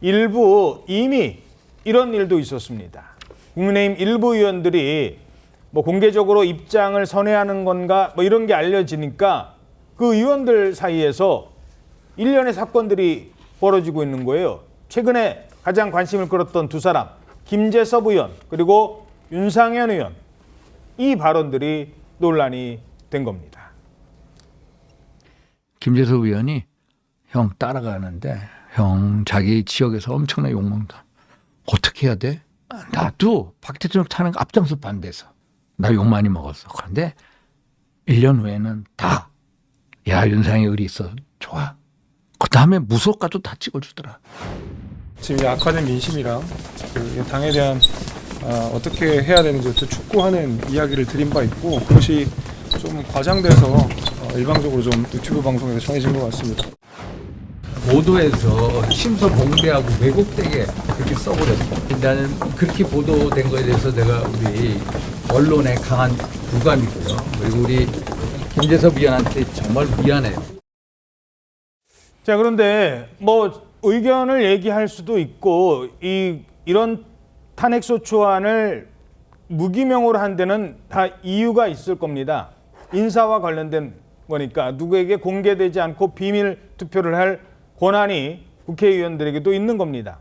일부 이미 이런 일도 있었습니다. 국민의힘 일부 의원들이 뭐 공개적으로 입장을 선회하는 건가 뭐 이런 게 알려지니까 그 의원들 사이에서 일련의 사건들이 벌어지고 있는 거예요. 최근에 가장 관심을 끌었던 두 사람, 김재섭 의원 그리고 윤상현 의원. 이 발언들이 논란이 된 겁니다. 김재섭 의원이 형 따라가는데 형 자기 지역에서 엄청나게 욕먹는다. 어떻게 해야 돼? 나도 박 대통령 타는 거 앞장서 반대해서. 나 욕 많이 먹었어. 그런데 1년 후에는 다 야 윤상의 의리 있어. 좋아. 그 다음에 무속가도 다 찍어주더라. 지금 이 악화된 민심이랑 그 당에 대한 어떻게 해야 되는지 촉구하는 이야기를 드린 바 있고 그것이 좀 과장돼서 일방적으로 좀 유튜브 방송에서 전해진 것 같습니다. 보도에서 침소봉대하고 왜곡되게 그렇게 써버렸어. 나는 그렇게 보도된 거에 대해서 내가 우리 언론에 강한 유감이고요. 그리고 우리 김재섭 의원한테 정말 미안해요. 자, 그런데 뭐 의견을 얘기할 수도 있고 이런 탄핵소추안을 무기명으로 한 데는 다 이유가 있을 겁니다. 인사와 관련된 거니까 누구에게 공개되지 않고 비밀 투표를 할 권한이 국회의원들에게도 있는 겁니다.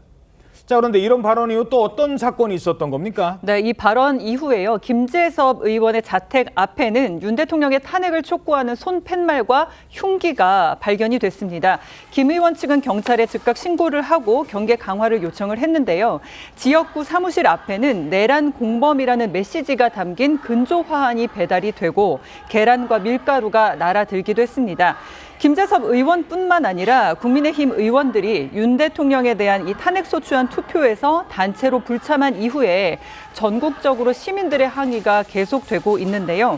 자, 그런데 이런 발언 이후 또 어떤 사건이 있었던 겁니까? 네, 이 발언 이후에요. 김재섭 의원의 자택 앞에는 윤 대통령의 탄핵을 촉구하는 손팻말과 흉기가 발견이 됐습니다. 김 의원 측은 경찰에 즉각 신고를 하고 경계 강화를 요청을 했는데요. 지역구 사무실 앞에는 내란 공범이라는 메시지가 담긴 근조 화환이 배달이 되고 계란과 밀가루가 날아들기도 했습니다. 김재섭 의원뿐만 아니라 국민의힘 의원들이 윤 대통령에 대한 이 탄핵소추안 투표에서 단체로 불참한 이후에 전국적으로 시민들의 항의가 계속되고 있는데요.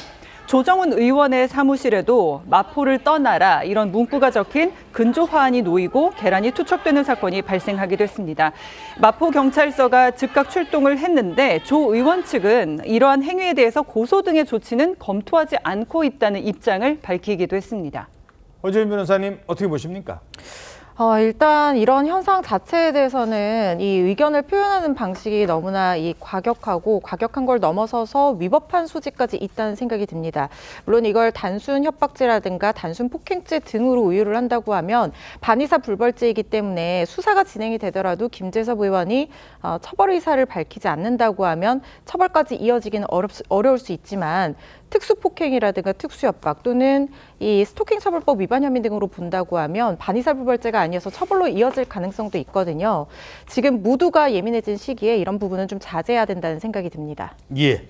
조정훈 의원의 사무실에도 마포를 떠나라 이런 문구가 적힌 근조 화환이 놓이고 계란이 투척되는 사건이 발생하기도 했습니다. 마포경찰서가 즉각 출동을 했는데 조 의원 측은 이러한 행위에 대해서 고소 등의 조치는 검토하지 않고 있다는 입장을 밝히기도 했습니다. 허재인 변호사님 어떻게 보십니까? 일단 이런 현상 자체에 대해서는 이 의견을 표현하는 방식이 너무나 과격한 걸 넘어서서 위법한 소지까지 있다는 생각이 듭니다. 물론 이걸 단순 협박죄라든가 단순 폭행죄 등으로 우유를 한다고 하면 반의사 불벌죄이기 때문에 수사가 진행이 되더라도 김재섭 의원이 처벌 의사를 밝히지 않는다고 하면 처벌까지 이어지기는 어려울 수 있지만 특수폭행이라든가 특수협박 또는 이 스토킹 처벌법 위반 혐의 등으로 본다고 하면 반의사 불벌죄가 아니어서 처벌로 이어질 가능성도 있거든요. 지금 모두가 예민해진 시기에 이런 부분은 좀 자제해야 된다는 생각이 듭니다. 예.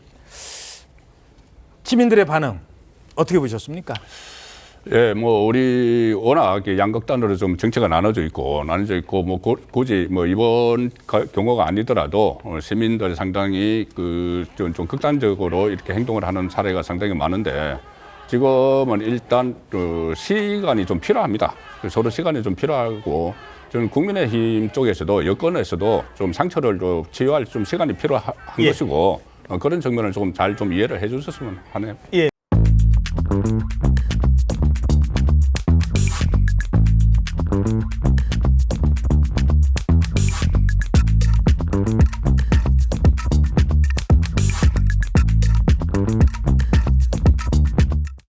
시민들의 반응 어떻게 보셨습니까? 예, 뭐 우리 워낙 양극단으로 좀 정치가 나눠져 있고 뭐 굳이 뭐 이번 경우가 아니더라도 시민들 상당히 좀 극단적으로 이렇게 행동을 하는 사례가 상당히 많은데 지금은 일단 시간이 좀 필요합니다. 서로 시간이 좀 필요하고 저는 국민의힘 쪽에서도 여권에서도 좀 상처를 좀 치유할 좀 시간이 필요한 것이고 그런 측면을 좀 잘 좀 이해를 해주셨으면 하네요. 예.